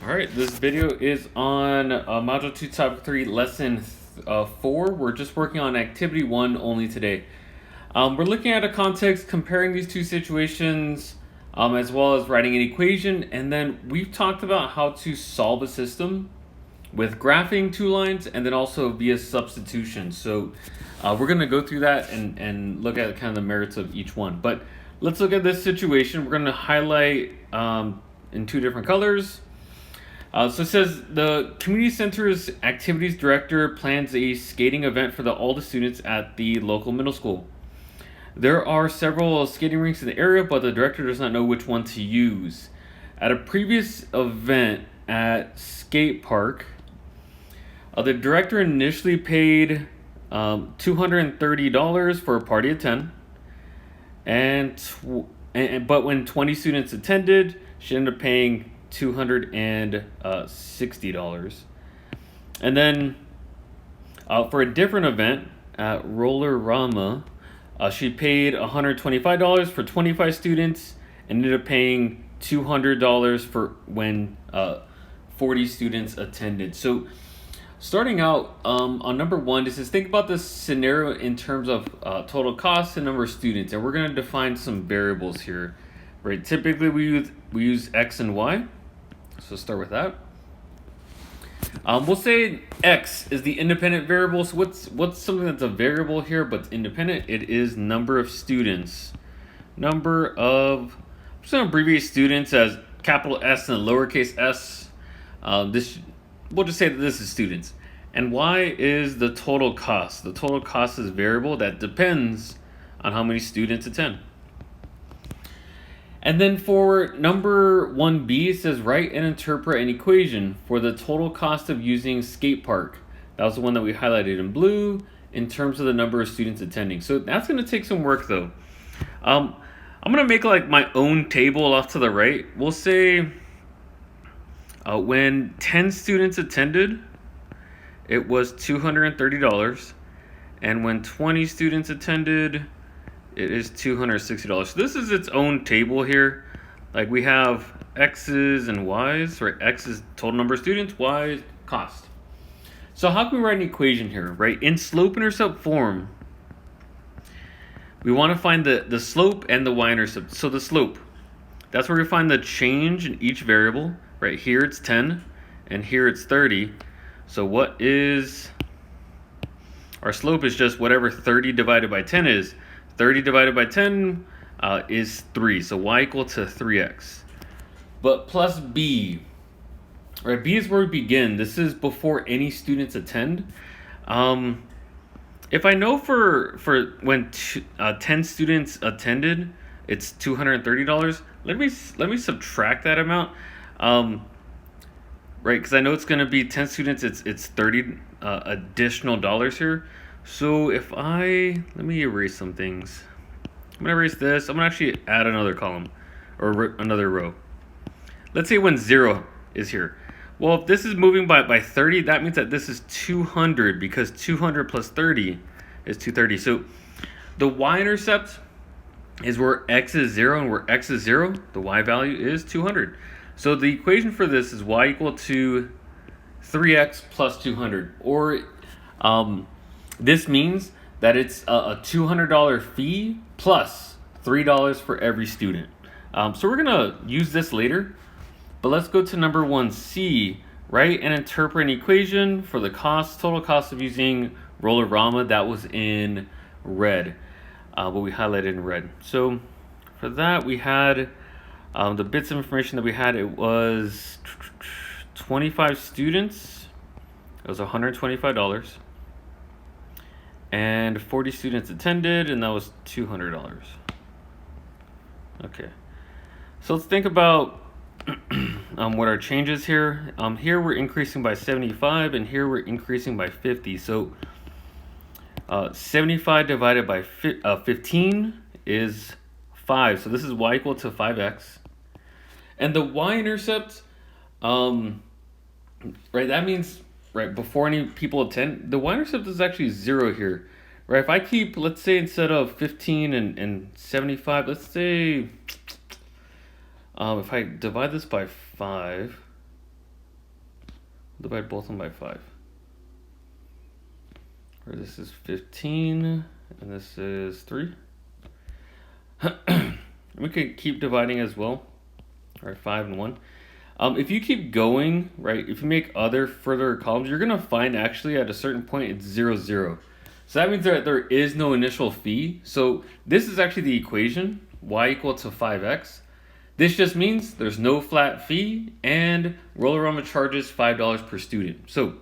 All right, this video is on Module 2, Topic 3, Lesson 4. We're just working on Activity 1 only today. We're looking at a context, comparing these two situations, as well as writing an equation, and then we've talked about how to solve a system with graphing two lines and then also via substitution. So we're going to go through that and look at kind of the merits of each one. But let's look at this situation. We're going to highlight in two different colors. So it says the community center's activities director plans a skating event for all the students at the local middle school. There are several skating rinks in the area, but the director does not know which one to use. At a previous event at skate park, the director initially paid $230 for a party of 10, but when 20 students attended, she ended up paying $260. And then for a different event at Roller-Rama, she paid $125 for 25 students and ended up paying $200 for when 40 students attended. So starting out on number one, this is think about this scenario in terms of total cost and number of students, and we're going to define some variables here. Right? Typically we use X and Y. So start with that. We'll say X is the independent variable. So what's something that's a variable here but it's independent? It is number of students. I'm just going to abbreviate students as capital S and lowercase s. We'll just say that this is students. And Y is the total cost. The total cost is a variable that depends on how many students attend. And then for number 1b, it says write and interpret an equation for the total cost of using skate park. That was the one that we highlighted in blue in terms of the number of students attending. So that's going to take some work though. I'm going to make like my own table off to the right. We'll say when 10 students attended, it was $230. And when 20 students attended, it is $260. So this is its own table here. Like we have X's and Y's, right? X is total number of students, Y is cost. So how can we write an equation here, right? In slope-intercept form, we want to find the slope and the y-intercept. So the slope, that's where we find the change in each variable, right? Here it's 10, and here it's 30. So what is, our slope is just whatever 30 divided by 10 is. 30 divided by 10 is 3, so y equal to 3x. But plus b, right? B is where we begin. This is before any students attend. If I know for when 10 students attended, it's $230. Let me subtract that amount, right? Because I know it's going to be 10 students. It's 30 additional dollars here. So if let me erase some things. I'm going to erase this. I'm going to actually add another column or another row. Let's say when 0 is here. Well, if this is moving by 30, that means that this is 200 because 200 plus 30 is 230. So the y-intercept is where x is 0 and where x is 0, the y value is 200. So the equation for this is y equal to 3x plus 200. Or this means that it's a $200 fee plus $3 for every student. So we're going to use this later. But let's go to number 1C. Write and interpret an equation for the total cost of using Roller-Rama. That was in red, but we highlighted in red. So for that, we had the bits of information that we had. It was 25 students. It was $125. And 40 students attended, and that was $200. Okay. So let's think about what our changes here. Here we're increasing by 75, and here we're increasing by 50. So 75 divided by 15 is 5. So this is y equal to 5x. And the y-intercept, right, that means, right, before any people attend, the y-intercept is actually 0 here. Right, if I keep, let's say instead of 15 and 75, let's say, if I divide this by 5, Divide both of them by 5. Or this is 15, and this is 3. We could keep dividing as well. All right, 5 and 1. If you keep going, right, if you make other further columns, you're going to find actually at a certain point it's 0, 0. So that means that there is no initial fee. So this is actually the equation, y equal to 5x. This just means there's no flat fee and Roll-A-Rama charges $5 per student. So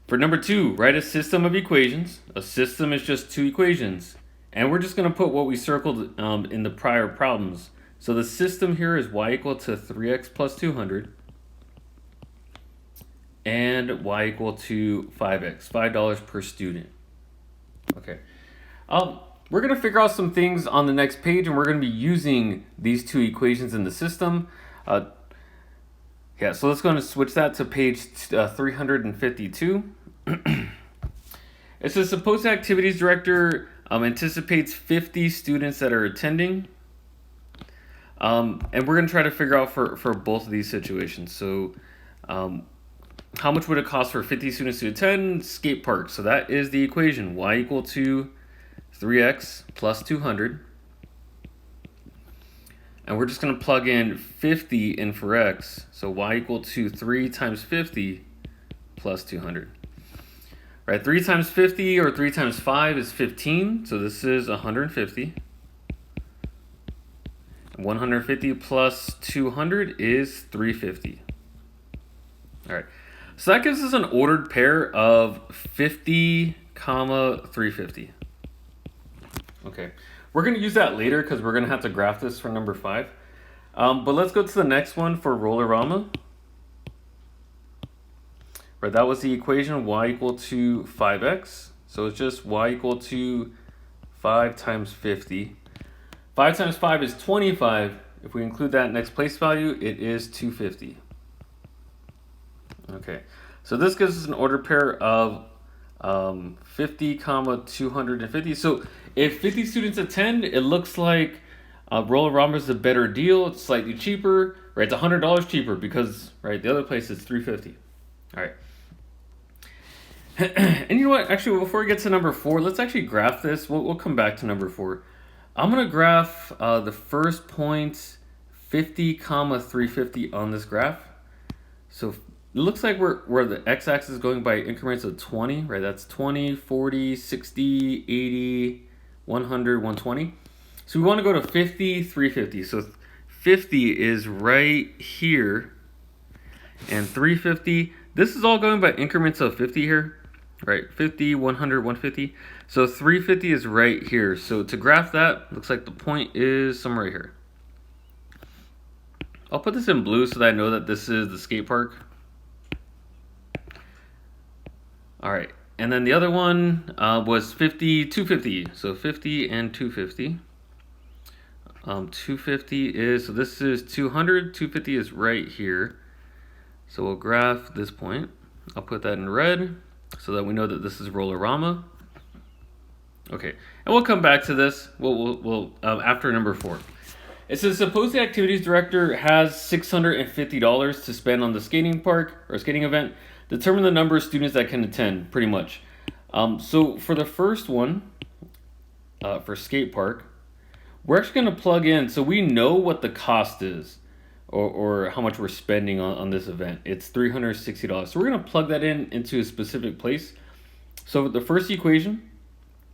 for number 2, write a system of equations. A system is just 2 equations. And we're just going to put what we circled in the prior problems. So the system here is y equal to 3x plus 200 and y equal to 5x, $5 per student. Okay. We're going to figure out some things on the next page, and we're going to be using these 2 equations in the system. So let's go and switch that to page 352. It says, suppose the activities director anticipates 50 students that are attending. And we're going to try to figure out for both of these situations. So how much would it cost for 50 students to attend skate park? So that is the equation, y equal to 3x plus 200. And we're just going to plug in 50 in for x. So y equal to 3 times 50 plus 200. Right, 3 times 50 or 3 times 5 is 15. So this is 150. 150 plus 200 is 350. All right, so that gives us an ordered pair of 50, 350. Okay, we're going to use that later because we're going to have to graph this for number 5. But let's go to the next one for Roll-A-Rama. Right, that was the equation y equal to 5x. So it's just y equal to 5 times 50. 5 times 5 is 25. If we include that next place value, it is 250. Okay, so this gives us an ordered pair of 50, 250. So if 50 students attend, it looks like Roll-A-Rama is a better deal. It's slightly cheaper, right? It's $100 cheaper because, right, the other place is 350. All right. And you know what? Actually, before we get to number 4, let's actually graph this. We'll come back to number 4. I'm going to graph the first point 50, 350 on this graph. So it looks like where the x-axis is going by increments of 20, right? That's 20, 40, 60, 80, 100, 120. So we want to go to 50, 350. So 50 is right here. And 350, this is all going by increments of 50 here. Right, 50, 100, 150. So 350 is right here. So to graph that, looks like the point is somewhere right here. I'll put this in blue so that I know that this is the skate park. All right, and then the other one was 50, 250. So 50 and 250. 250 is, so this is 200. 250 is right here. So we'll graph this point. I'll put that in red, so that we know that this is Roll-A-Rama. Okay, and we'll come back to this. We'll after number 4. It says, suppose the activities director has $650 to spend on the skating park or skating event. Determine the number of students that can attend, pretty much. So for the first one, for skate park, we're actually going to plug in, so we know what the cost is. Or how much we're spending on this event. It's $360. So we're going to plug that into a specific place. So the first equation,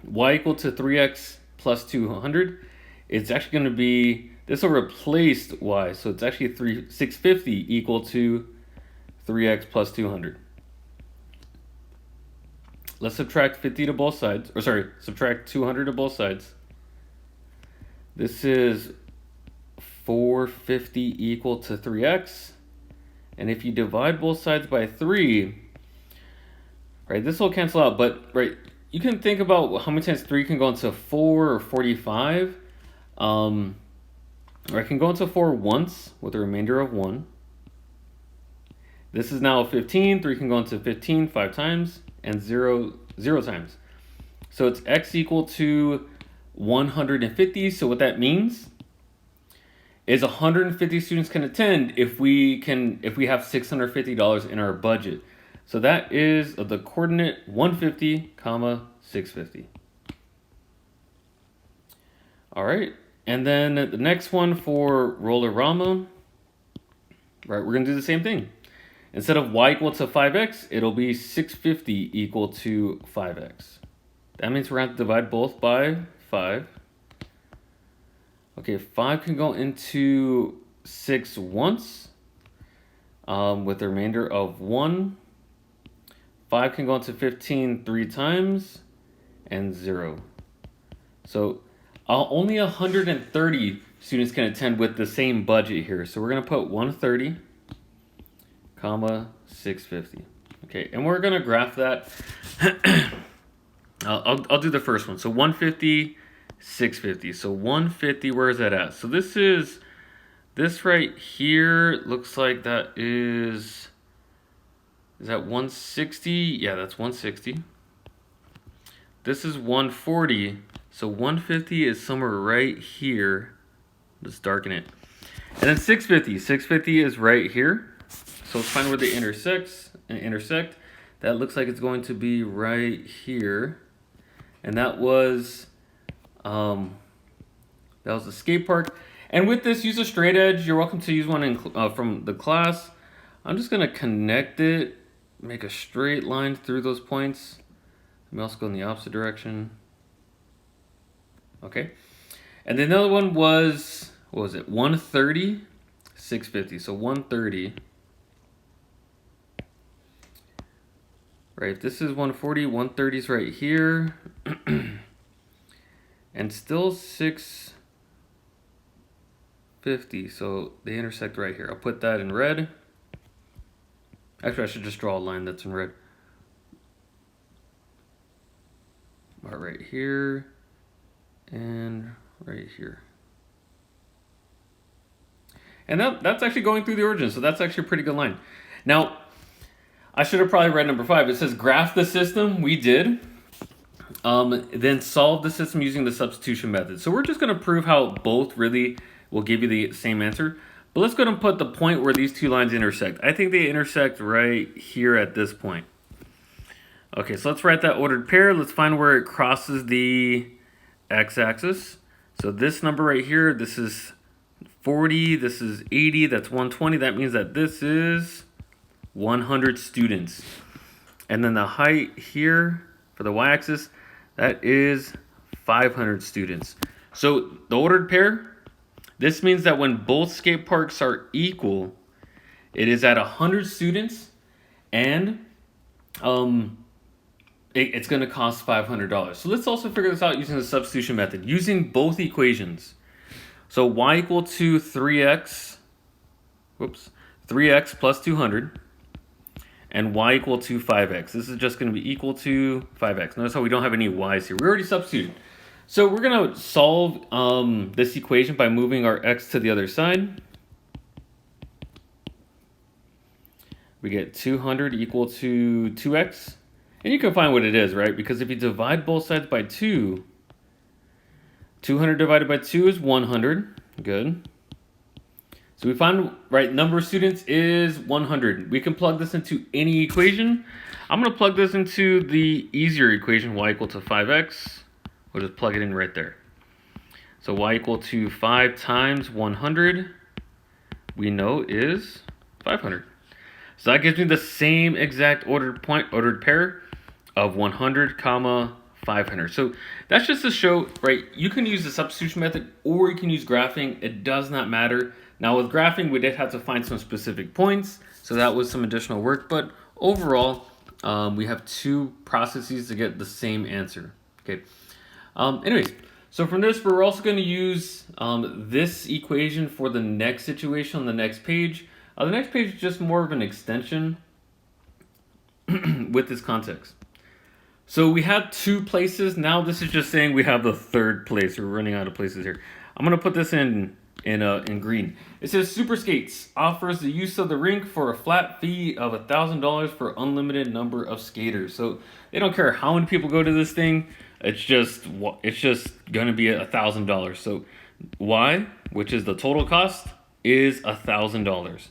y equal to 3x plus 200, it's actually going to be, this will replace y. So it's actually 650 equal to 3x plus 200. Let's subtract 50 to both sides. Or sorry, subtract 200 to both sides. This is 450 equal to 3x. And if you divide both sides by 3, right, this will cancel out. But, right, you can think about how many times 3 can go into 4 or 45. Or I can go into 4 once with a remainder of 1. This is now 15. 3 can go into 15 5 times. And 0 times. So it's x equal to 150. So what that means is 150 students can attend if we have $650 in our budget. So that is the coordinate 150 comma 650. All right, and then the next one for Roller-Rama, right, we're gonna do the same thing. Instead of y equal to 5x, it'll be 650 equal to 5x. That means we're going to divide both by 5. Okay, 5 can go into 6 once with a remainder of 1. 5 can go into 15 3 times and 0. So only 130 students can attend with the same budget here. So we're going to put 130 comma 650. Okay, and we're gonna graph that. I'll do the first one. So 150, 650. So 150, where is that at? So this right here looks like that is that 160? Yeah, that's 160. This is 140. So 150 is somewhere right here. Let's darken it. And then 650. 650 is right here. So let's find where they intersect. That looks like it's going to be right here. And that was the skate park. And with this, use a straight edge. You're welcome to use one from the class. I'm just going to connect it, make a straight line through those points. Let me also go in the opposite direction. Okay. And then the other one was, what was it? 130, 650. So 130. Right, this is 140, 130 is right here. And still 650, so they intersect right here. I'll put that in red. Actually, I should just draw a line that's in red. Right here, and right here. And that's actually going through the origin, so that's actually a pretty good line. Now, I should have probably read number 5. It says graph the system. We did. Then solve the system using the substitution method. So we're just going to prove how both really will give you the same answer. But let's go ahead and put the point where these two lines intersect. I think they intersect right here at this point. Okay, so let's write that ordered pair. Let's find where it crosses the x-axis. So this number right here, this is 40, this is 80, that's 120. That means that this is 100 students. And then the height here for the y-axis, that is 500 students. So the ordered pair, this means that when both skate parks are equal, it is at 100 students, and it's going to cost $500. So let's also figure this out using the substitution method, using both equations. So y equal to 3x plus 200. And y equal to 5x. This is just going to be equal to 5x. Notice how we don't have any y's here. We already substituted. So we're going to solve this equation by moving our x to the other side. We get 200 equal to 2x. And you can find what it is, right? Because if you divide both sides by 2, 200 divided by 2 is 100. Good. So we find, right, number of students is 100. We can plug this into any equation. I'm going to plug this into the easier equation, y equal to 5x. We'll just plug it in right there. So y equal to 5 times 100, we know is 500. So that gives me the same exact ordered pair of 100 comma 500. So that's just to show, right, you can use the substitution method or you can use graphing. It does not matter. Now with graphing, we did have to find some specific points, so that was some additional work, but overall, we have two processes to get the same answer. Okay. Anyways, so from this, we're also going to use this equation for the next situation on the next page. The next page is just more of an extension with this context. So we had 2 places. Now this is just saying we have the third place. We're running out of places here. I'm going to put this in green. It says Super Skates offers the use of the rink for a flat fee of $1,000 for unlimited number of skaters. So they don't care how many people go to this thing. It's just gonna be $1,000. So Y, which is the total cost, is $1,000.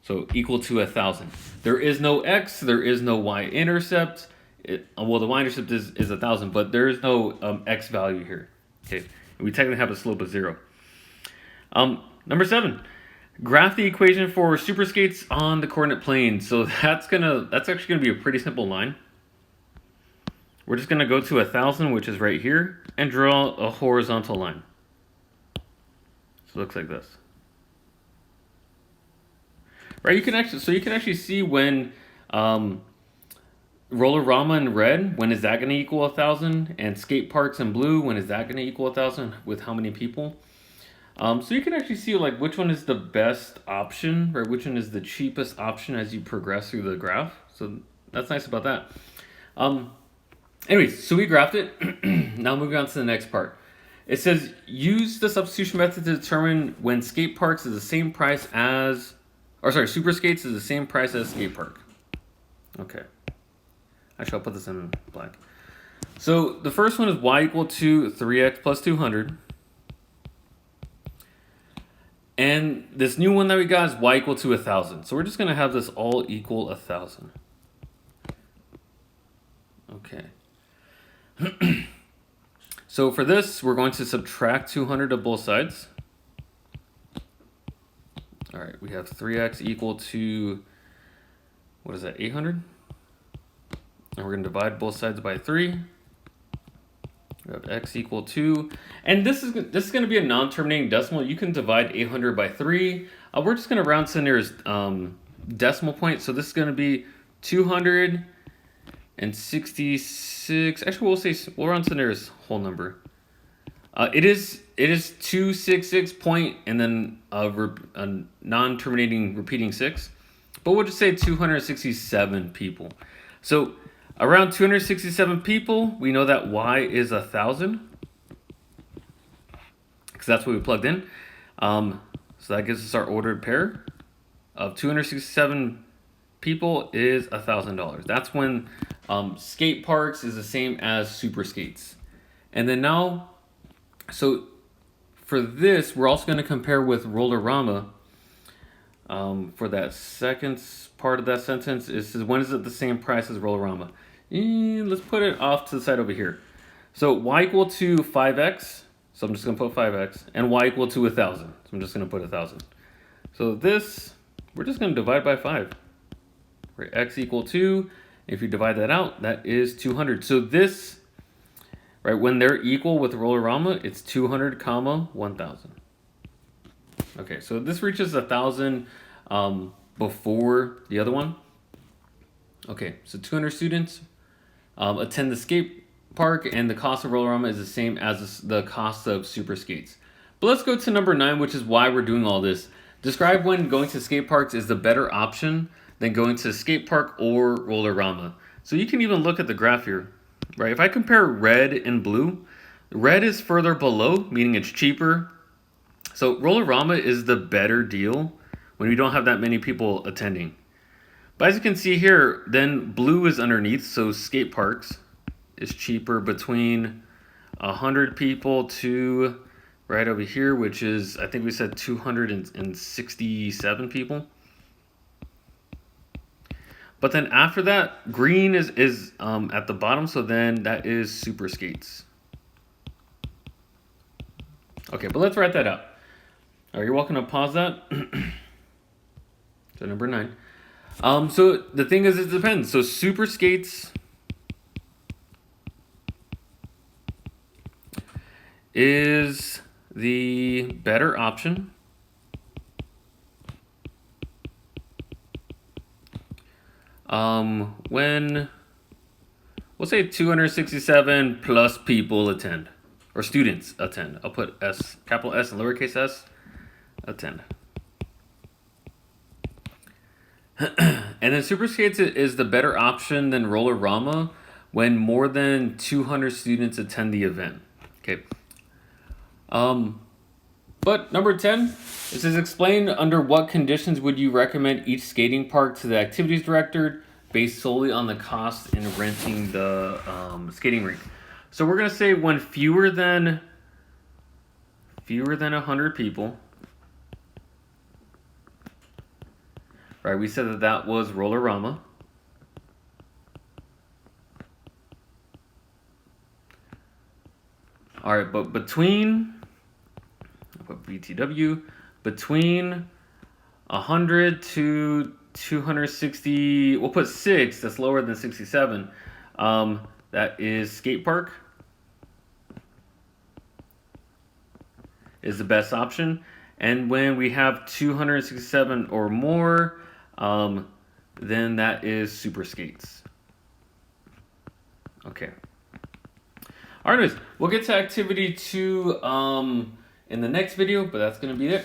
So equal to 1,000. There is no X, there is no Y-intercept. Well, the Y-intercept is 1,000, but there is no X value here. Okay, we technically have a slope of 0. Number 7, graph the equation for superskates on the coordinate plane. So that's actually gonna be a pretty simple line. We're just gonna go to 1,000, which is right here, and draw a horizontal line. So it looks like this. Right, you can actually see when Roller-Rama in red, when is that going to equal 1,000? And skate parks in blue, when is that going to equal 1,000? With how many people? So you can actually see like which one is the best option, right? Which one is the cheapest option as you progress through the graph. So that's nice about that. Anyways, so we graphed it. Now moving on to the next part. It says use the substitution method to determine when skate parks is the same price as, super skates is the same price as skate park. Okay. Actually, I'll put this in black. So the first one is y equal to 3x plus 200. And this new one that we got is y equal to 1,000. So we're just going to have this all equal 1,000. Okay. So for this, we're going to subtract 200 of both sides. All right, we have 3x equal to, what is that, 800? And we're going to divide both sides by 3. We have x equal 2. And this is going to be a non-terminating decimal. You can divide 800 by 3. We're just going to round to the nearest decimal point. So this is going to be 266. Actually, we'll round to the nearest whole number. It is 266 point and then a non-terminating repeating 6. But we'll just say 267 people. So around 267 people, we know that y is 1,000. Because that's what we plugged in. So that gives us our ordered pair of 267 people is $1,000. That's when skate parks is the same as super skates. And then now, so for this, we're also going to compare with Roller-Rama. For that second part of that sentence, it says, when is it the same price as Roller-Rama? Let's put it off to the side over here. So y equal to 5x. So I'm just going to put 5x. And y equal to 1,000. So I'm just going to put 1,000. So this, we're just going to divide by 5. Right, x equal 2. If you divide that out, that is 200. So this, right, when they're equal with Roller-Rama, it's 200 comma 1,000. Okay, so this reaches 1,000 before the other one. Okay, so 200 students attend the skate park, and the cost of Roller-Rama is the same as the cost of super skates. But let's go to number 9, which is why we're doing all this. Describe when going to skate parks is the better option than going to skate park or Roller-Rama. So you can even look at the graph here, right? If I compare red and blue, red is further below, meaning it's cheaper. So Roller-Rama is the better deal when we don't have that many people attending. But as you can see here, then blue is underneath, so skate parks is cheaper between 100 people to right over here, which is, I think we said 267 people. But then after that, green is at the bottom, so then that is super skates. Okay, but let's write that out. All right, you're welcome to pause that. So number 9. So the thing is, it depends. So super skates is the better option. When, we'll say 267 plus people attend, or students attend. I'll put S, capital S and lowercase s, attend. And then super skates is the better option than Roller-Rama when more than 200 students attend the event. Okay. But number 10, it says explain under what conditions would you recommend each skating park to the activities director based solely on the cost in renting the skating rink. So we're going to say when fewer than fewer than 100 people. Right, we said that that was Roller-Rama. All right, but between, what BTW, between 100 to 260, we'll put 6, that's lower than 67. That is skate park is the best option. And when we have 267 or more, then that is super skates. Okay. All right, anyways, we'll get to activity 2 in the next video, but that's going to be it.